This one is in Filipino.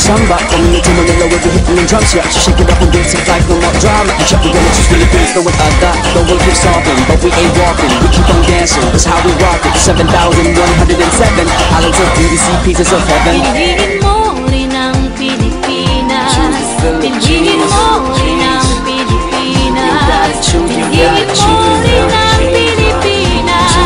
samba. Coming into Manila, we'll be hitting them drums, yeah. So shake it up and dance it like no more drama. And check, we're gonna choose Philippines, know what I got. The world keeps talking, but we ain't walking. We keep on dancing, that's how we rock it. 7,107 islands of beauty, see pieces of heaven. Piliin mo rin ang Pilipinas. Piliin mo rin ang Pilipinas. Piliin mo rin ang Pilipinas.